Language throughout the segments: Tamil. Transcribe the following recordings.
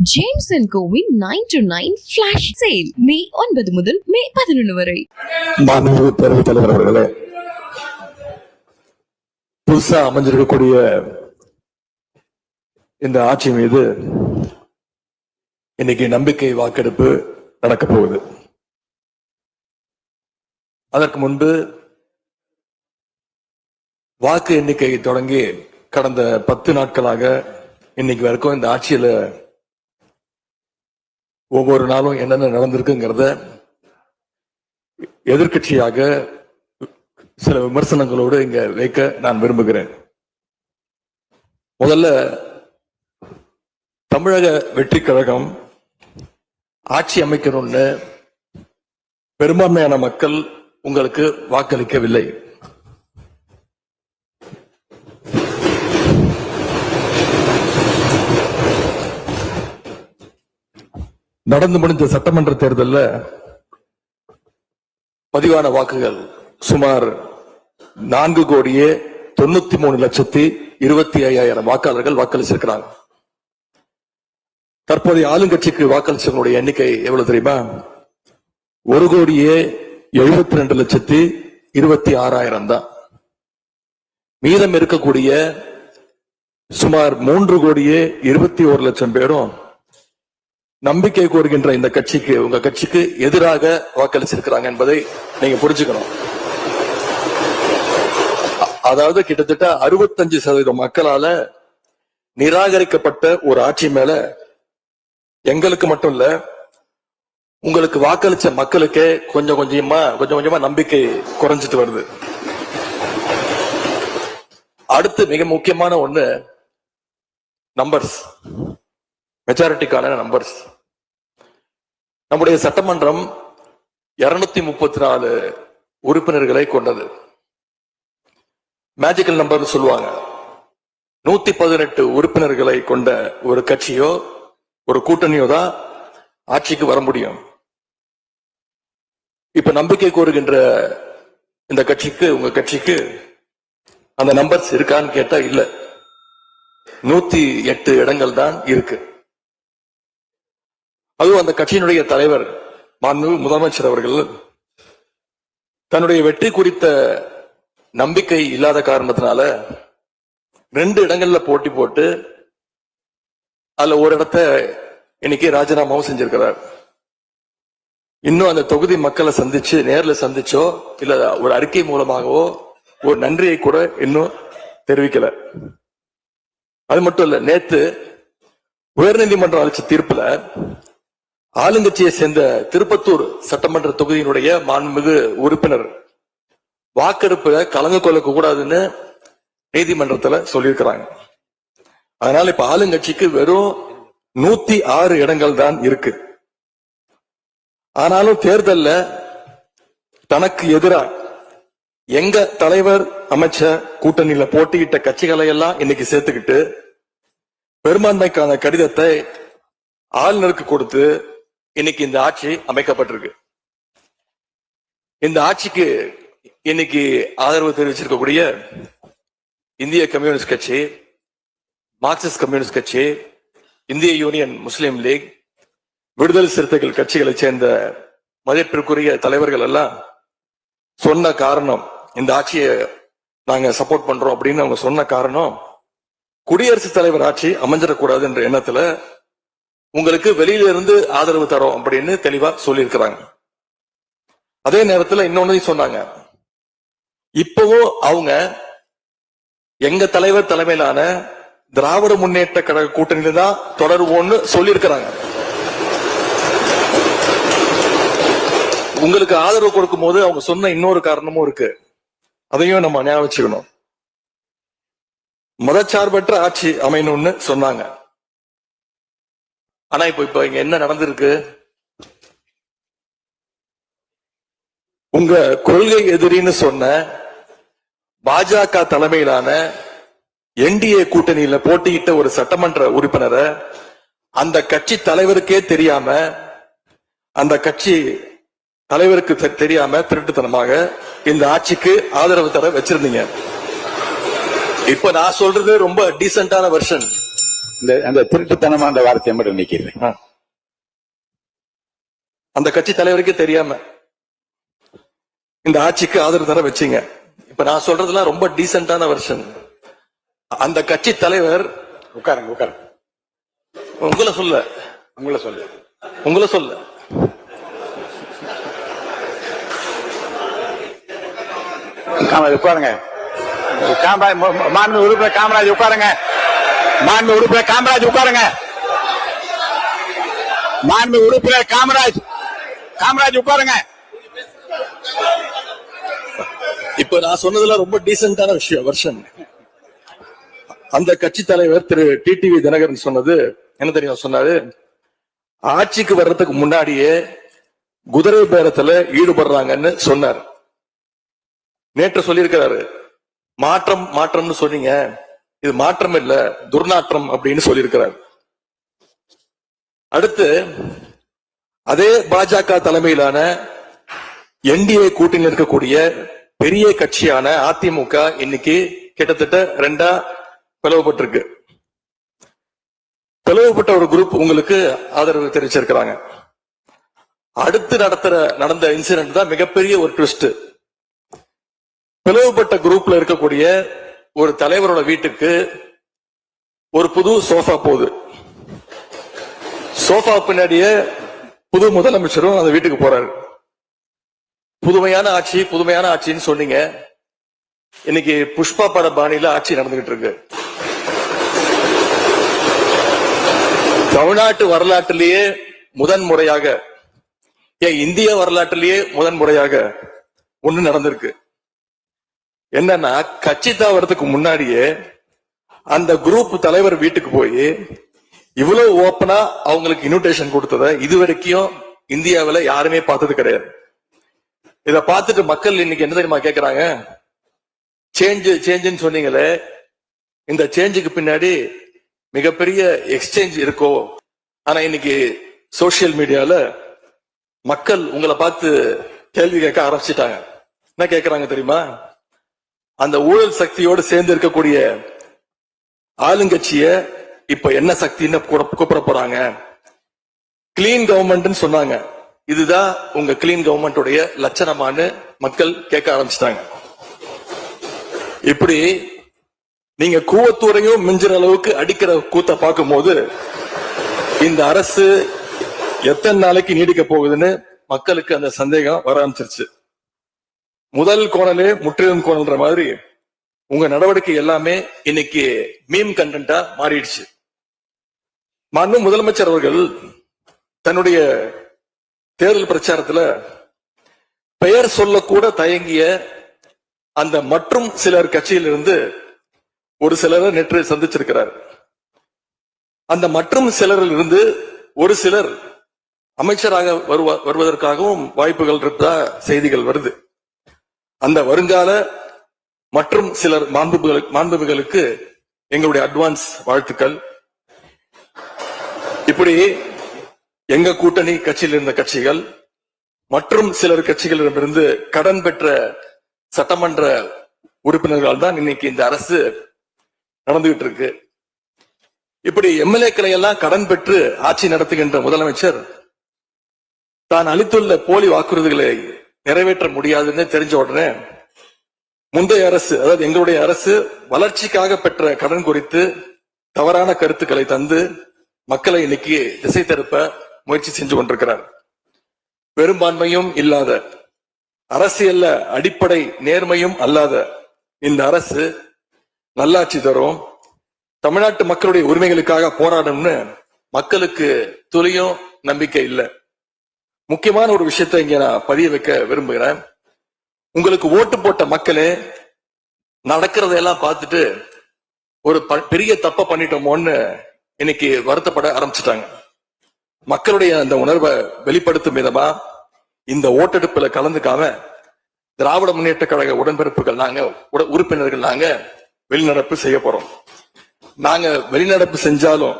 James and CoWIN 9 to 9 flash sale மே 9 முதல் மே 11 வரை. மாண்புமிகு பேரவைத் தலைவர் அவர்களே, புதுசா அமைஞ்சிருக்கக்கூடிய இந்த ஆட்சி மீது இன்னைக்கு நம்பிக்கை வாக்கெடுப்பு நடக்க போகுது. அதற்கு முன்பு வாக்கு எண்ணிக்கை தொடங்கி கடந்த 10 நாட்களாக இன்னைக்கு வரைக்கும் இந்த ஆட்சியில ஒவ்வொரு நாளும் என்னென்ன நடந்திருக்குங்கிறத எதிர்கட்சியாக சில விமர்சனங்களோடு இங்க வைக்க நான் விரும்புகிறேன். முதல்ல தமிழக வெற்றி கழகம் ஆட்சி அமைக்கணும்னு பெரும்பான்மையான மக்கள் உங்களுக்கு வாக்களிக்கவில்லை. நடந்து முடிந்த சட்டமன்ற தேர்தலில் பதிவான வாக்குகள் சுமார் 4,93,25,000 வாக்காளர்கள் வாக்களிச்சிருக்கிறாங்க. தற்போதைய ஆளுங்கட்சிக்கு வாக்களிச்சவங்களுடைய எண்ணிக்கை எவ்வளவு தெரியுமா? 1,72,26,000 தான். மீதம் இருக்கக்கூடிய சுமார் 3,21,00,000 பேரும் நம்பிக்கை கோருகின்ற இந்த கட்சிக்கு, உங்க கட்சிக்கு எதிராக வாக்களிச்சிருக்கிறாங்க என்பதை நீங்க புரிஞ்சுக்கணும். அதாவது கிட்டத்தட்ட 65% மக்களால நிராகரிக்கப்பட்ட ஒரு ஆட்சி மேல எங்களுக்கு மட்டும் இல்ல, உங்களுக்கு வாக்களிச்ச மக்களுக்கே கொஞ்சம் கொஞ்சமா நம்பிக்கை குறைஞ்சிட்டு வருது. அடுத்து மிக முக்கியமான ஒண்ணு நம்பர்ஸ், மெஜாரிட்டிக்கான நம்பர்ஸ். நம்முடைய சட்டமன்றம் 234 உறுப்பினர்களை கொண்டது. மேஜிக்கல் நம்பர் சொல்லுவாங்க. 118 உறுப்பினர்களை கொண்ட ஒரு கட்சியோ ஒரு கூட்டணியோ தான் ஆட்சிக்கு வர முடியும். இப்ப நம்பிக்கை கோருகின்ற இந்த கட்சிக்கு, உங்க கட்சிக்கு அந்த நம்பர்ஸ் இருக்கான்னு கேட்டா இல்ல. 108 இடங்கள் தான் இருக்கு. அதுவும் அந்த கட்சியினுடைய தலைவர் மாண்புமிகு முதலமைச்சர் அவர்கள் தன்னுடைய வெற்றி குறித்த நம்பிக்கை இல்லாத காரணத்தினால 2 இடங்கள்ல போட்டி போட்டு அதுல ஒரு இடத்த இன்னைக்கு ராஜினாமாவும் செஞ்சிருக்கிறார். இன்னும் அந்த தொகுதி மக்களை சந்திச்சு, நேர்ல சந்திச்சோ இல்ல ஒரு அறிக்கை மூலமாகவோ ஒரு நன்றியை கூட இன்னும் தெரிவிக்கல. அது மட்டும் இல்ல, நேத்து உயர்நீதிமன்றம் அளிச்ச தீர்ப்புல ஆளுங்கட்சியை சேர்ந்த திருப்பத்தூர் சட்டமன்ற தொகுதியினுடைய மாண்புமிகு உறுப்பினர் வாக்கெடுப்புல கலந்து கொள்ள கூடாதுன்னு நீதிமன்றத்துல சொல்லியிருக்கிறாங்க. அதனால இப்ப ஆளுங்கட்சிக்கு வெறும் 106 இடங்கள் தான் இருக்கு. ஆனாலும் தேர்தல்ல தனக்கு எதிராக எங்க தலைவர் அமைச்ச கூட்டணியில போட்டியிட்ட கட்சிகளை எல்லாம் இன்னைக்கு சேர்த்துக்கிட்டு பெரும்பான்மைக்கான கடிதத்தை ஆளுநருக்கு கொடுத்து இன்னைக்கு இந்த ஆட்சி அமைக்கப்பட்டிருக்கு. இந்த ஆட்சிக்கு இன்னைக்கு ஆதரவு தெரிவிச்சிருக்கக்கூடிய இந்திய கம்யூனிஸ்ட் கட்சி, மார்க்சிஸ்ட் கம்யூனிஸ்ட் கட்சி, இந்திய யூனியன் முஸ்லீம் லீக், விடுதலை சிறுத்தைகள் கட்சிகளை சேர்ந்த மதிப்பிற்குரிய தலைவர்கள் எல்லாம் சொன்ன காரணம், இந்த ஆட்சியை நாங்க சப்போர்ட் பண்றோம் அப்படின்னு அவங்க சொன்ன காரணம், குடியரசுத் தலைவர் ஆட்சி அமைஞ்சிடக்கூடாது என்ற எண்ணத்துல உங்களுக்கு வெளியில இருந்து ஆதரவு தரோம் அப்படின்னு தெளிவா சொல்லியிருக்கிறாங்க. அதே நேரத்தில் இன்னொன்னு சொன்னாங்க, இப்பவும் அவங்க எங்க தலைவர் தலைமையிலான திராவிட முன்னேற்ற கழக கூட்டணியில தான் தொடருவோம்னு சொல்லியிருக்கிறாங்க. உங்களுக்கு ஆதரவு கொடுக்கும் போது அவங்க சொன்ன இன்னொரு காரணமும் இருக்கு. அதையும் நம்ம ஞாபகம் வச்சுக்கணும். மதச்சார்பற்ற ஆட்சி அமையணும்னு சொன்னாங்க. ஆனா இப்ப இங்க என்ன நடந்திருக்கு? உங்க கொள்கை எதிரின்னு சொன்ன பாஜக தலைமையிலான என்டிஏ கூட்டணியில போட்டியிட்ட ஒரு சட்டமன்ற உறுப்பினரை அந்த கட்சி தலைவருக்கே தெரியாம, அந்த கட்சி தலைவருக்கு தெரியாம திருட்டுத்தனமாக இந்த ஆட்சிக்கு ஆதரவு தர வச்சிருந்தீங்க. இப்ப நான் சொல்றது ரொம்ப டீசென்டான வெர்ஷன். அந்த திருட்டுத்தனமா அந்த வார்த்தையை மட்டும் நீக்கிறேன். அந்த கட்சி தலைவருக்கே தெரியாம இந்த ஆட்சிக்கு ஆதரவு தர வச்சீங்க. இப்ப நான் சொல்றதுலாம் ரொம்ப டீசென்டான வெர்ஷன். அந்த கட்சி தலைவர் உட்காருங்க உட்காருங்க. உங்களை சொல்ல உங்களை சொல்ல உட்காருங்க. மாண்பு உறுப்பினர் காமராஜ் உட்காருங்க. மாண்பு உறுப்பினர் காமராஜ் உட்காருங்க. மாண்பு உறுப்பினர் காமராஜ் உட்காருங்க. இப்ப நான் சொன்னதுல ரொம்ப டீசென்டான விஷயம் வெர்ஷன். அந்த கட்சி தலைவர் திரு டிடிவி தினகரன் சொன்னது என்ன தெரியும்? சொன்னாரு, ஆட்சிக்கு வர்றதுக்கு முன்னாடியே குதிரை பேரத்துல ஈடுபடுறாங்கன்னு சொன்னார். நேற்று சொல்லியிருக்கிறாரு, மாற்றம்னு சொன்னீங்க, இது மாற்றம் இல்ல துர்நாற்றம் அப்படின்னு சொல்லியிருக்கிறார். அடுத்து அதே பாஜக தலைமையிலான என்டிஏ கூட்டணியில் இருக்கக்கூடிய பெரிய கட்சியான அதிமுக இன்னைக்கு கிட்டத்தட்ட 2 பிளவுபட்டிருக்கு. பிளவுபட்ட ஒரு குரூப் உங்களுக்கு ஆதரவு தெரிவிச்சிருக்கிறாங்க. அடுத்து நடந்த இன்சிடென்ட் தான் மிகப்பெரிய ஒரு ட்விஸ்ட். பிளவுபட்ட குரூப்ல இருக்கக்கூடிய ஒரு தலைவரோட வீட்டுக்கு ஒரு புது சோஃபா போகுது. சோஃபா பின்னாடியே புது முதலமைச்சரும் அந்த வீட்டுக்கு போறாரு. புதுமையான ஆட்சின்னு சொன்னீங்க. இன்னைக்கு புஷ்பா பட பாணியில ஆட்சி நடந்துகிட்டு இருக்கு. தமிழ்நாட்டு வரலாற்றிலேயே முதன்முறையாக, இந்திய வரலாற்றிலேயே முதன்முறையாக ஒண்ணு நடந்திருக்கு. என்னன்னா, கட்சி தாவறதுக்கு முன்னாடியே அந்த குரூப் தலைவர் வீட்டுக்கு போய் இவ்வளவு ஓப்பனா அவங்களுக்கு இன்விடேஷன் கொடுத்தத இதுவரைக்கும் இந்தியாவில யாருமே பார்த்தது கிடையாது. இத பார்த்துட்டு மக்கள் இன்னைக்கு என்ன தெரியுமா கேக்குறாங்க? சேஞ்சுன்னு சொன்னீங்களே, இந்த சேஞ்சுக்கு பின்னாடி மிகப்பெரிய எக்ஸ்சேஞ்ச் இருக்கோ? ஆனா இன்னைக்கு சோசியல் மீடியால மக்கள் உங்களை பார்த்து கேள்வி கேட்க ஆரம்பிச்சிட்டாங்க. என்ன கேக்குறாங்க தெரியுமா? அந்த ஊழல் சக்தியோடு சேர்ந்து இருக்கக்கூடிய ஆளுங்கட்சிய இப்ப என்ன சக்தின்னு கூப்பிட போறாங்க. கிளீன் கவர்மெண்ட் சொன்னாங்க. இதுதான் உங்க கிளீன் கவர்மெண்ட் லட்சணமானு மக்கள் கேட்க ஆரம்பிச்சிட்டாங்க. இப்படி நீங்க கூவத்தூரையும் மிஞ்சுற அளவுக்கு அடிக்கிற கூத்த பார்க்கும் போது இந்த அரசு எத்தனை நாளைக்கு நீடிக்க போகுதுன்னு மக்களுக்கு அந்த சந்தேகம் வர ஆரம்பிச்சிருச்சு. முதல் கோணலே முற்றிலும் கோணல்ன்ற மாதிரி உங்க நடவடிக்கை எல்லாமே இன்னைக்கு மீம் கண்டென்ட்டா மாறிடுச்சு. மாண்பு முதலமைச்சர் அவர்கள் தன்னுடைய தேர்தல் பிரச்சாரத்துல பெயர் சொல்லக்கூட தயங்கிய அந்த மற்றும் சிலர் கட்சியிலிருந்து ஒரு சிலரை நேற்று சந்திச்சிருக்கிறார். அந்த மற்றும் சிலரில் இருந்து ஒரு சிலர் அமைச்சராக வருவதற்காகவும் வாய்ப்புகள் இருப்பதா செய்திகள் வருது. அந்த வருங்கால மற்றும் சிலர் மாண்புகளுக்கு எங்களுடைய அட்வான்ஸ் வாழ்த்துக்கள். இப்படி எங்க கூட்டணி கட்சியில் இருந்த கட்சிகள் மற்றும் சிலர் கட்சிகளிடமிருந்து கடன் பெற்ற சட்டமன்ற உறுப்பினர்கள் தான் இன்னைக்கு இந்த அரசு நடந்துகிட்டு இருக்கு. இப்படி எம்எல்ஏக்களை எல்லாம் கடன் பெற்று ஆட்சி நடத்துகின்ற முதலமைச்சர் தான் அளித்துள்ள போலி வாக்குறுதிகளை நிறைவேற்ற முடியாதுன்னு தெரிஞ்ச உடனே முந்தைய அரசு, அதாவது எங்களுடைய அரசு, வளர்ச்சிக்காக பெற்ற கடன் குறித்து தவறான கருத்துக்களை தந்து மக்களை இன்னைக்கு திசை திருப்ப முயற்சி செஞ்சு கொண்டிருக்கிறார். பெரும்பான்மையும் இல்லாத, அரசியல்ல அடிப்படை நேர்மையும் அல்லாத இந்த அரசு நல்லாட்சி தரும், தமிழ்நாட்டு மக்களுடைய உரிமைகளுக்காக போராடும்னு மக்களுக்கு துளியும் நம்பிக்கை இல்லை. முக்கியமான ஒரு விஷயத்தை இங்க நான் பதிய வைக்க விரும்புகிறேன். உங்களுக்கு ஓட்டு போட்ட மக்களே நடக்கிறதையெல்லாம் பார்த்துட்டு ஒரு பெரிய தப்ப பண்ணிட்டோமோன்னு இன்னைக்கு வருத்தப்பட ஆரம்பிச்சுட்டாங்க. மக்களுடைய அந்த உணர்வை வெளிப்படுத்தும் விதமா இந்த ஓட்டெடுப்புல கலந்துக்காம திராவிட முன்னேற்ற கழக உடன்பிறப்புகள் நாங்க உறுப்பினர்கள் நாங்க வெளிநடப்பு செய்ய போறோம். நாங்க வெளிநடப்பு செஞ்சாலும்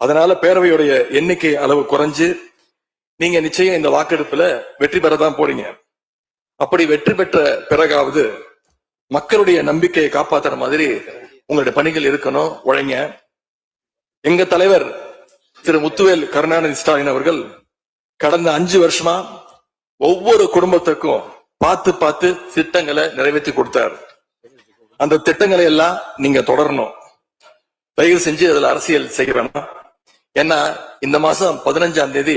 அதனால பேரவையுடைய எண்ணிக்கை அளவு குறைஞ்சு நீங்க நிச்சயம் இந்த வாக்கெடுப்புல வெற்றி பெறதான் போறீங்க. அப்படி வெற்றி பெற்ற பிறகாவது மக்களுடைய நம்பிக்கையை காப்பாத்துற மாதிரி உங்களுடைய பணிகள் இருக்கணும். உழைங்க. எங்க தலைவர் திரு முத்துவேல் கருணாநிதி ஸ்டாலின் அவர்கள் கடந்த 5 வருஷமா ஒவ்வொரு குடும்பத்துக்கும் பார்த்து பார்த்து திட்டங்களை நிறைவேற்றி கொடுத்தார். அந்த திட்டங்களை எல்லாம் நீங்க தொடரணும். தயவு செஞ்சு அதுல அரசியல் செய்ய வேணாம். ஏன்னா இந்த மாசம் 15ஆம் தேதி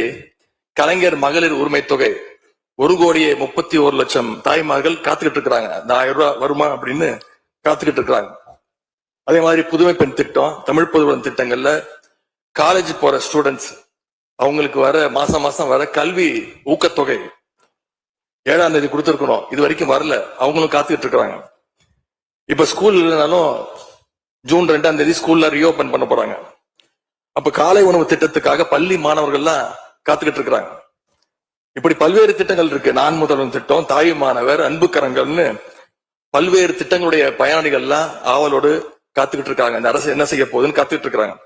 கலைஞர் மகளிர் உரிமை தொகை 1,31,00,000 தாய்மார்கள் காத்துக்கிட்டு இருக்கிறாங்க. இந்த 1000 ரூபாய் வருமா அப்படின்னு காத்துக்கிட்டு இருக்கிறாங்க. அதே மாதிரி புதுமை பெண் திட்டம், தமிழ் பொதுவுடன் திட்டங்கள்ல காலேஜ் போற ஸ்டூடெண்ட்ஸ் அவங்களுக்கு வர மாசம் மாசம் வர கல்வி ஊக்கத்தொகை 7ஆம் தேதி கொடுத்திருக்கிறோம். இது வரைக்கும் வரல. அவங்களும் காத்துக்கிட்டு இருக்கிறாங்க. இப்ப ஸ்கூல் இல்லைனாலும் ஜூன் 2ஆம் தேதி ஸ்கூல்ல ரீஓபன் பண்ண போறாங்க. அப்ப காலை உணவு திட்டத்துக்காக பள்ளி மாணவர்கள்லாம் காத்துக்கிட்டு இருக்கிறாங்க. இப்படி பல்வேறு திட்டங்கள் இருக்கு. நான் முதல்வன் திட்டம், தாய் மாணவர், அன்பு கரங்கள்னு பல்வேறு திட்டங்களுடைய பயனாளிகள்லாம் ஆவலோடு காத்துக்கிட்டு இருக்காங்க. இந்த அரசு என்ன செய்ய போகுதுன்னு காத்துக்கிட்டு இருக்கிறாங்க.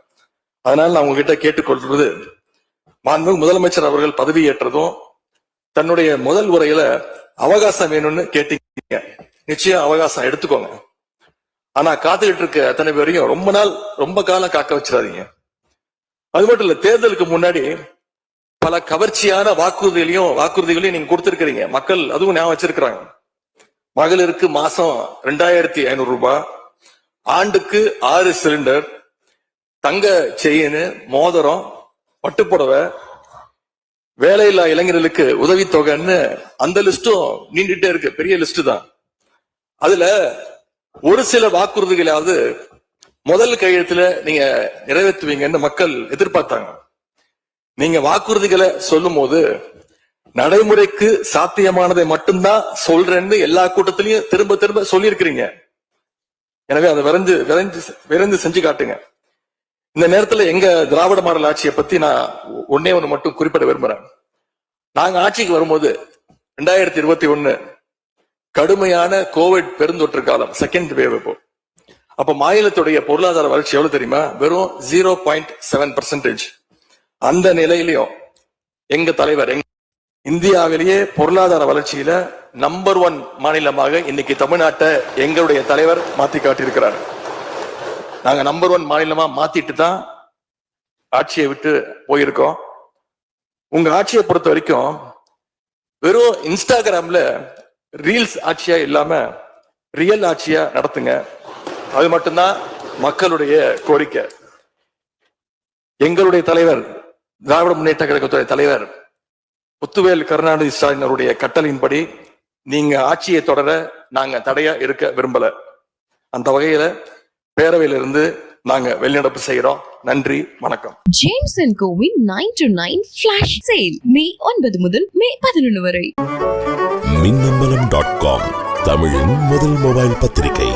அதனால நான் உங்ககிட்ட கேட்டுக்கொள்றது, மாண்புமிகு முதலமைச்சர் அவர்கள் பதவியேற்றதும் தன்னுடைய முதல் உரையில அவகாசம் வேணும்னு கேட்டீங்க. நிச்சயம் அவகாசம் எடுத்துக்கோங்க. ஆனா காத்துக்கிட்டு இருக்க அத்தனை பேரையும் ரொம்ப காலம் காக்க வச்சிடாதீங்க. அது மட்டும் இல்ல, தேர்தலுக்கு முன்னாடி பல கவர்ச்சியான வாக்குறுதிகளையும் நீங்க கொடுத்திருக்கிறீங்க. மக்கள் அதுவும் ஞாபகம் வச்சிருக்கிறாங்க. மகளிருக்கு மாசம் 2,500 ரூபாய், ஆண்டுக்கு 6 சிலிண்டர், தங்க செயின், மோதிரம், பட்டுப்புடவை, வேலையில்லா இளைஞர்களுக்கு உதவித்தொகைன்னு அந்த லிஸ்டும் நீண்டுட்டே இருக்கு. பெரிய லிஸ்ட் தான். அதுல ஒரு சில வாக்குறுதிகளாவது முதல் கையெழுத்துல நீங்க நிறைவேற்றுவீங்கன்னு மக்கள் எதிர்பார்த்தாங்க. நீங்க வாக்குறுதிகளை சொல்லும் போது நடைமுறைக்கு சாத்தியமானதை மட்டும்தான் சொல்றேன்னு எல்லா கூட்டத்திலையும் திரும்ப திரும்ப சொல்லியிருக்கிறீங்க. எனவே அதை விரைந்து செஞ்சு காட்டுங்க. இந்த நேரத்துல எங்க திராவிட மாடல் ஆட்சியை பத்தி நான் ஒன்னே ஒண்ணு மட்டும் குறிப்பிட விரும்புறேன். நாங்க ஆட்சிக்கு வரும்போது 2021 கடுமையான கோவிட் பெருந்தொற்று காலம், செகண்ட் வேவ். அப்ப மாநிலத்துடைய பொருளாதார வளர்ச்சி எவ்வளவு தெரியுமா? வெறும் 0.7%. அந்த நிலையிலையும் எங்க தலைவர் இந்தியாவிலேயே பொருளாதார வளர்ச்சியில நம்பர் 1 மாநிலமாக இன்னைக்கு தமிழ்நாட்டை எங்களுடைய தலைவர் மாத்தி காட்டியிருக்கிறார். நாங்க நம்பர் 1 மாநிலமா மாத்திட்டு தான் ஆட்சியை விட்டு போயிருக்கோம். உங்க ஆட்சியை பொறுத்த வரைக்கும் வெறும் இன்ஸ்டாகிராம்ல ரீல்ஸ் ஆட்சியா இல்லாம ரியல் ஆட்சியா நடத்துங்க. அது மட்டும்தான் மக்களுடைய கோரிக்கை. எங்களுடைய தலைவர், திராவிட முன்னேற்ற கழகத்துடைய தலைவர் முத்துவேல் கருணாநிதி ஸ்டாலின் அவருடைய கட்டளையின்படி நீங்க ஆட்சியை தொடர நாங்க தடையா இருக்க விரும்பல. அந்த வகையில பேரவையிலிருந்து நாங்க வெளிநடப்பு செய்யறோம். நன்றி, வணக்கம். James and CoWIN 9 to 9 flash sale மே 9 முதல் மே 11 வரை. மின்னம்பலம்.com தமிழின் முதல் மொபைல் பத்திரிகை.